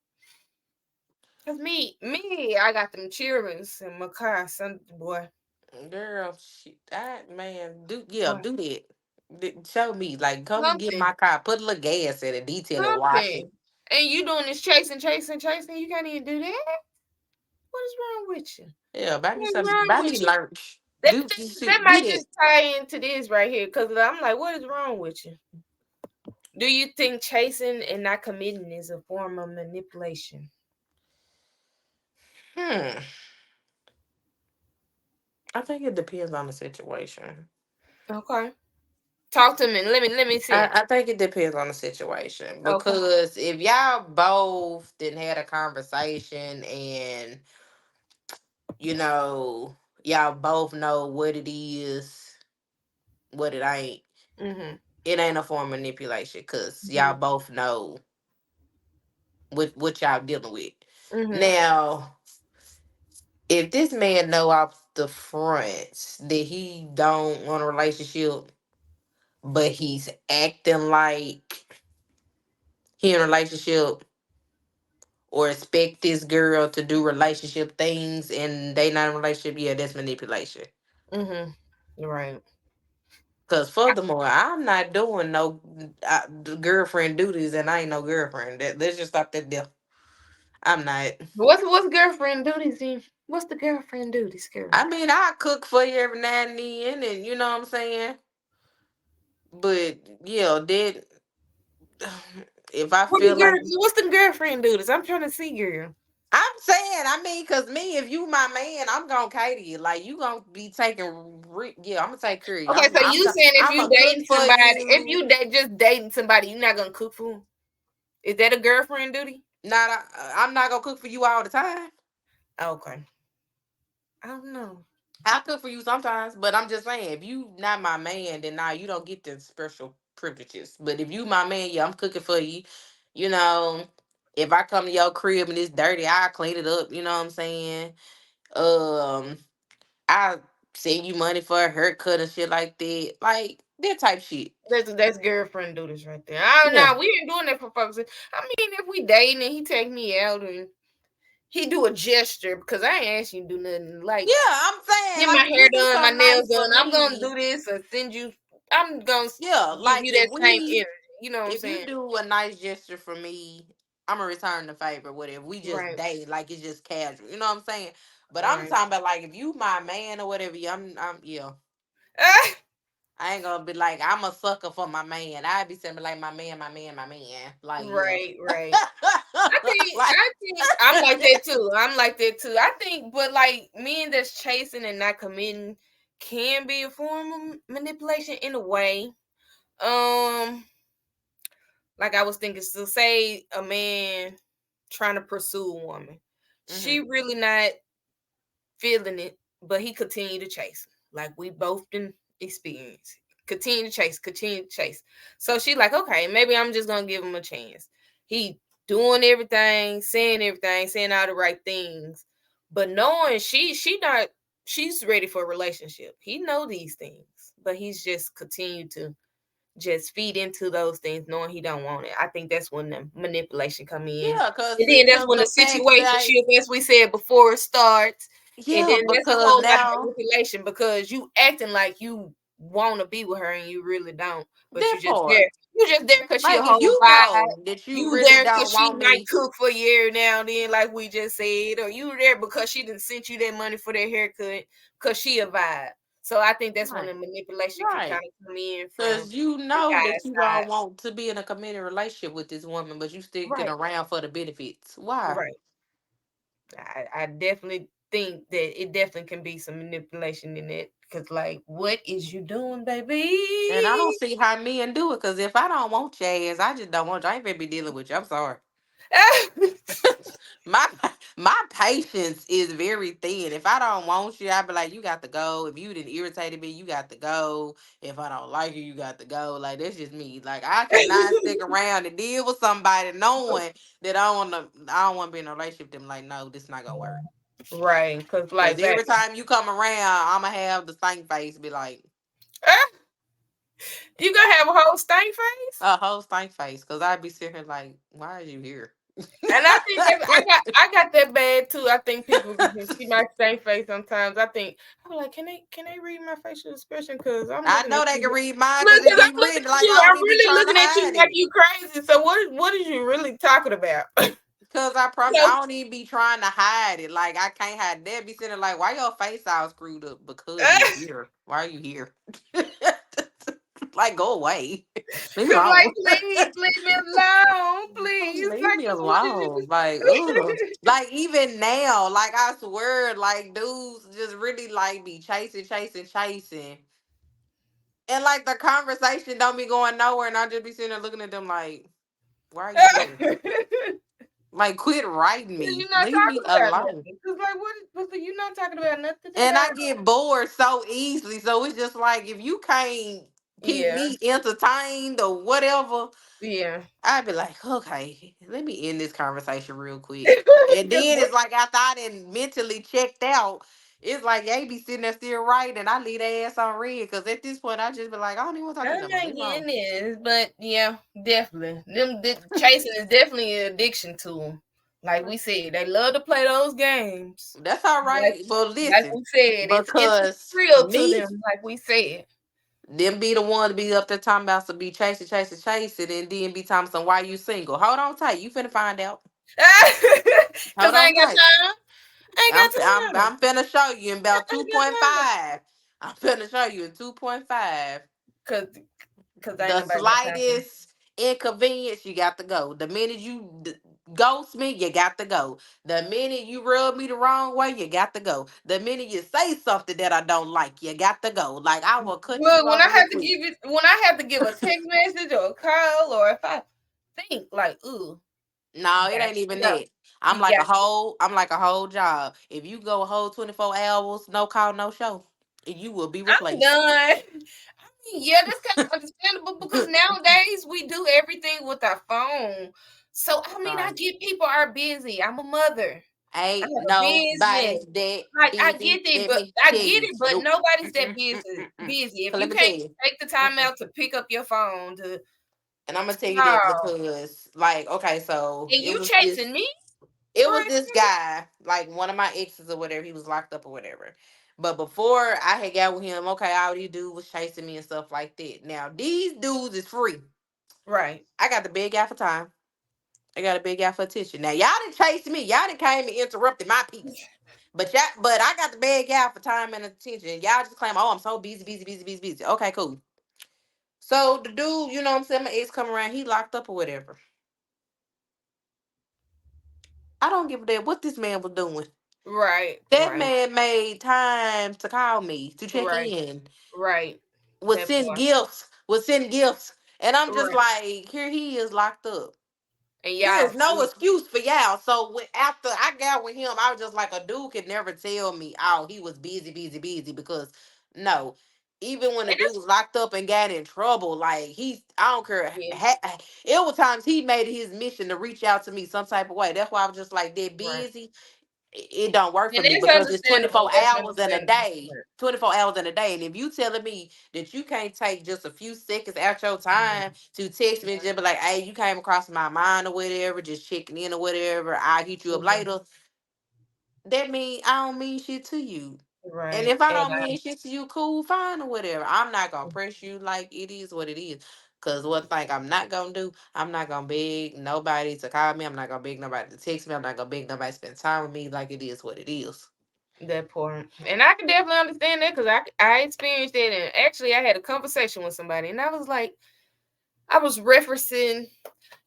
cause I got them cheerings in my car. Son, boy, Girl, shit, that man, boy, do that. Show me, like, come get something, my car, put a little gas in it, detail it, wash it. something. And you doing this chasing, chasing, chasing. You can't even do that. What is wrong with you? Yeah, buy me What is some, wrong buy me with you? lunch. That, Do that, some that shit, might get it. just tie into this right here. Cause I'm like, what is wrong with you? Do you think chasing and not committing is a form of manipulation? Hmm. I think it depends on the situation. Okay. Talk to me. Let me see. I think it depends on the situation Okay. because if y'all both didn't had a conversation and you know y'all both know what it is, what Mhm. it ain't a form of manipulation because y'all Mhm. both know what y'all dealing with. Mhm. Now, if this man know off the front that he don't want a relationship, but he's acting like he in a relationship or expect this girl to do relationship things and they not in a relationship, yeah, that's manipulation. Mhm. Right. Cause furthermore, I'm not doing no girlfriend duties and I ain't no girlfriend. Let's just stop that there. I'm not. What's girlfriend duties then? What's the girlfriend duties, girl? I mean, I cook for you every now and then, and you know what I'm saying. But yeah, that if I What the feel girl? like What's the girlfriend duties? I'm trying to see, girl. I'm saying, I mean, cause me, if you my man, I'm gonna cater you. Like you gonna be taking, yeah, I'm gonna take care of you. Okay, so you saying if I'm you a cook dating for somebody, if you. you just dating somebody, you're not gonna cook for 'em? Is that a girlfriend duty? I'm not gonna cook for you all the time. Okay. I don't know. I cook for you sometimes, but I'm just saying, if you not my man, then nah, you don't get the special privileges. But if you my man, yeah, I'm cooking for you. You know, if I come to your crib and it's dirty, I'll clean it up. You know what I'm saying? Um, I send you money for a haircut and shit like that. Like that type shit. That's girlfriend duties right there. I don't Yeah. know. We ain't doing that for folks. I mean, if we dating and he take me out and he do a gesture because I ain't asking you to do nothing like Yeah, I'm saying get like my if hair you do done, my something nails nice done. for I'm gonna me, do this or send you. I'm gonna yeah, give like you that same energy. You know what I'm if you saying? do a nice gesture for me, I'm gonna return the favor. Whatever we just Right. date, like it's just casual. You know what I'm saying? But I'm Right. talking about like if you my man or whatever, yeah, I'm yeah. Ah, I ain't gonna be like I'm a sucker for my man. I'd be saying like my man, my man, my man. Like yeah. right. Right. Like I think I'm like that too. I'm like that too. I think, but like men that's chasing and not committing can be a form of manipulation in a way. Um, like I was thinking, so say a man trying to pursue a woman, she hmm really not feeling it, but he continue to chase. Like we both been experience. Continue to chase, continue to chase. So she like, okay, maybe I'm just gonna give him a chance. He doing everything, saying all the right things, but knowing she not she's ready for a relationship. He know these things, but he's just continue to just feed into those things, knowing he don't want it. I think that's when the manipulation come in, yeah, and then that's cause when the the fact that situationship, as we said before, starts. And yeah, then that's a because whole lot of now manipulation because you acting like you want to be with her and you really don't, but that you just there. part. You just there because she a Like if whole you vibe. know that you You really there because don't she want might me, cook for you every now and then, like we just said, or you there because she didn't send you that money for that haircut because she a vibe. So I think that's when right, the manipulation can kind right. of come in from Cause you the know that guy's you side. don't want to be in a committed relationship with this woman, but you sticking Right, around for the benefits. Why? right. I definitely think that it definitely can be some manipulation in it. Cause like, what is you doing, And I don't baby? see how men do it. Cause if I don't want your ass, I just don't want you. I ain't gonna be dealing with you. I'm sorry. my my patience is very thin. If I don't want you, I be like, you got to go. If you didn't irritated me, you got to go. If I don't like you, you got to go. Like that's just me. Like I cannot stick around and deal with somebody knowing that I don't want to be in a relationship with them. Like no, this not gonna work. Right, cause Cause like back. every time you come around, I'ma have the stank face. Be like, You gonna have a whole stank face? A whole stank face, because I'd be sitting here like, why are you here? And I think that I got that bad too. I think people can see my stank face sometimes. I'm like, can they read my facial expression? Because I'm I looking at know they you. can read mine Look, because it because be I'm looking written. at Like, you. I don't I'm even be really trying to looking at you hide like it. you crazy. So what is you really talking about? Because I promise So, I don't even be trying to hide it. Like, I can't hide it. They be sitting there like, why your face all screwed up? Because you're here. Why are you here? Like, go away. Leave me cause like, alone. please leave me alone, please. Leave Like, me what did you? alone. Like, ugh. Like, even now, like, I swear, like, dudes just really, like, be chasing, chasing, chasing. And, like, the conversation don't be going nowhere. And I just be sitting there looking at them like, why are you here? Like, quit writing Cause me. you're not Leave me talking about alone. nothing. Cause like, you're not talking about nothing at And I all. get bored so easily. So it's just like, if you can't keep Yeah, me entertained or whatever, yeah. I'd be like, okay, let me end this conversation real quick. And Cause then it's like after I done mentally checked out, it's like they be sitting there still writing and I leave their ass on red. Cause at this point I just be like, I don't even want to talk to you no I'm more. not Leave me alone. getting this, but yeah, definitely. Chasing is definitely an addiction to them. Like we said, they love to play those games. That's all Like, right. But like listen, we said, it's a because thrill to me, them. Like we said, them be the one to be up there talking about to be chasing, chasing, chasing, and then be talking some why you single. Hold on tight. You finna find out. cause Hold I on ain't got tight. time. I ain't I'm got time. I'm finna show you in about I ain't got time. 2.5. I'm finna show you in 2.5. Cause, cause ain't The nobody got time. slightest inconvenience, you got to go. The minute you ghost me, you got to go. The minute you rub me the wrong way, you got to go. The minute you say something that I don't like, you got to go. Like, I will cut you Well, off real quick. when I have to give a text message or a call, or if I think like, ooh, No, you it got ain't even to go. that. I'm You like a got whole, I'm like a whole job. If you go a whole 24 hours, no call, no show, you will be I'm replaced. done. Yeah, that's kind of understandable because nowadays we do everything with our phone. So I mean, I Right. get people are busy. I'm a mother. I Ain't have a nobody business. that Like I busy. get it, Let but me tell you. Nope. nobody's that Mm-mm, busy. mm-mm, mm-mm. Busy. If Cause you let me tell can't you. take the time Mm-mm. out to pick up your phone And I'm gonna tell you that call, because, like, okay, so and you chasing me it for was it, this guy, like one of my exes or whatever. He was locked up or whatever. But before I had got with him, okay, all he do was chasing me and stuff like that. Now these dudes is free. right? I got the big guy for time. I got a big guy for attention. Now y'all didn't chase me. Y'all didn't came and interrupted my peace. But I got the big guy for time and attention. Y'all just claim, oh, I'm so busy, busy, busy, busy, busy. Okay, cool. So the dude, you know what I'm saying, my ex come around, he locked up or whatever. I don't give a damn what this man was doing. Right, That right, man made time to call me, to check right, in, right. would That send part, gifts, would send gifts. And I'm just right. like, here he is locked up. And There's y'all no free, excuse for y'all. So after I got with him, I was just like, a dude could never tell me, oh, he was busy, busy, busy. Because no, even when the and dude was locked up and got in trouble, like I don't care. yeah, It was times he made it his mission to reach out to me some type of way. That's why I was just like, that right. busy. It don't work for And me that's because it's understandable. 24 That's hours in a understandable. day. Right. 24 hours in a day. And if you telling me that you can't take just a few seconds out your time to text me and just be like, hey, you came across my mind or whatever, just checking in or whatever, I'll hit you up Yeah, later, that mean I don't mean shit to you. And right. if I And don't mean shit to you, cool, fine or whatever. I'm not gonna press you like it is what it is. Cause one thing I'm not gonna do, I'm not gonna beg nobody to call me. I'm not gonna beg nobody to text me. I'm not gonna beg nobody to spend time with me like it is what it is. that part, and I can definitely understand that because I experienced it, and actually I had a conversation with somebody, and I was like, I was referencing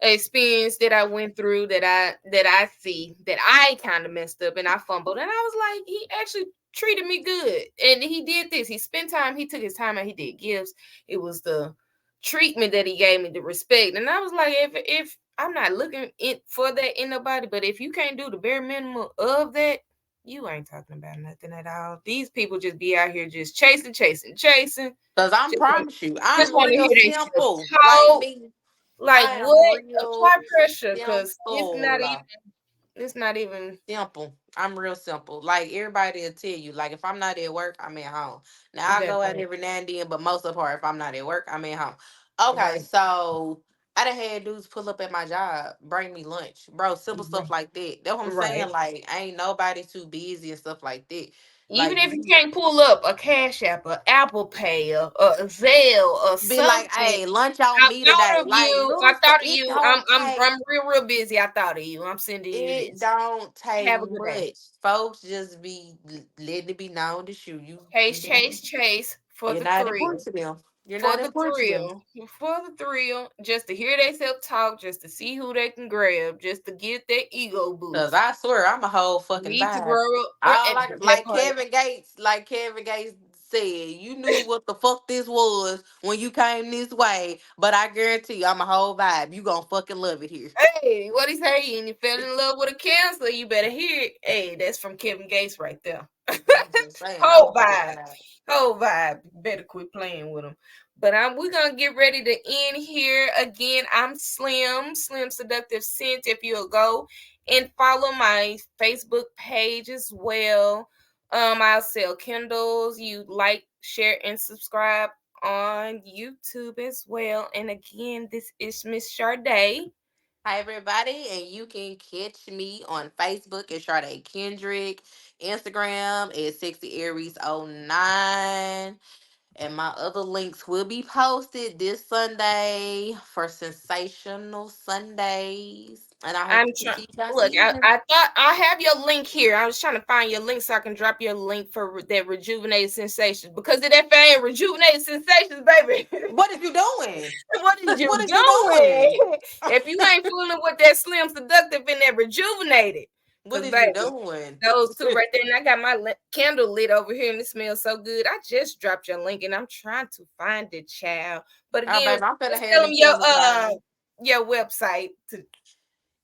an experience that I went through that I see that I kind of messed up and I fumbled, and I was like, he actually treated me good, and he did this. He spent time. He took his time and he did gifts. It was the treatment that he gave me, the respect, and I was like, if I'm not looking for that in nobody, but if you can't do the bare minimum of that, you ain't talking about nothing at all. These people just be out here just chasing, chasing, chasing. Cause I'm Just want, promise you, just I'm want to real hear themselves simple. Like talk. me, Like I am what? real Apply pressure, cause simple. it's not even Simple. I'm real simple. Like everybody will tell you, like if I'm not at work, I'm at home. Now I That go out part, every now and then, but most of the part, if I'm not at work, I'm at home. Okay, right, so I done had dudes pull up at my job, bring me lunch, bro. Simple stuff right, like that. That's what I'm saying. right. Like ain't nobody too busy and stuff like that. Even Like if you can't pull up a Cash App, a Apple Pay, a Zelle, or be like, something, hey, lunch on I me thought today. of Like you. I little stuff. thought of you. I'm real busy. I thought of you. I'm sending you It this. don't take Have a good day. much. Folks just be letting it be known to shoot Chase, chase, chase for you're the not thrill. important to them. You're For not the important to them. thrill. For the thrill. Just to hear themselves talk, just to see who they can grab, just to get that ego Cause boost. I swear I'm a whole fucking Need to vibe. grow up All at like that part. Like Kevin Gates said, you knew what the fuck this was when you came this way, but I guarantee you I'm a whole vibe. You gonna fucking love it here. Hey, what he say? And you fell in love with a cancer, you better hear it. Hey, that's from Kevin Gates right there. I'm just saying, I'm a Whole fucking vibe. vibe. Whole vibe. Better quit playing with them. But we're gonna get ready to end here. Again, I'm Slim Seductive Scent. If you'll go and follow my Facebook page as well. I'll sell Kindles. You like, share, and subscribe on YouTube as well. And again, this is Miss Sade. Hi everybody, and you can catch me on Facebook at Sade Kendrick, Instagram at Sexy Aries 09. And my other links will be posted this Sunday for Sensational Sundays. And I hope I'm to see trying. you guys Look, then. I thought I have your link here. I was trying to find your link so I can drop your link for that rejuvenated sensations because of that fame rejuvenated sensations, baby. What is you doing? What is you What is you doing? doing? If you ain't fooling with that slim seductive and that rejuvenated, What because is you baby, doing? those two right there, and I got my candle lit over here, and it smells so good. I just dropped your link, and I'm trying to find it, child. But Oh, again, baby, I'm finna just have tell them them candles burning. your website to.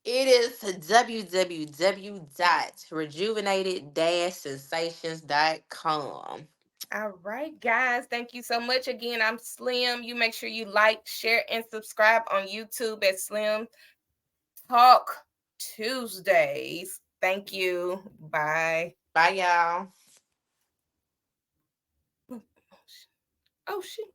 It is www.rejuvenated-sensations.com. All right, guys. Thank you so much. Again, I'm Slim. You make sure you like, share, and subscribe on YouTube at Slim Talk Tuesdays. Thank you. Bye. Bye, y'all. Oh, shit.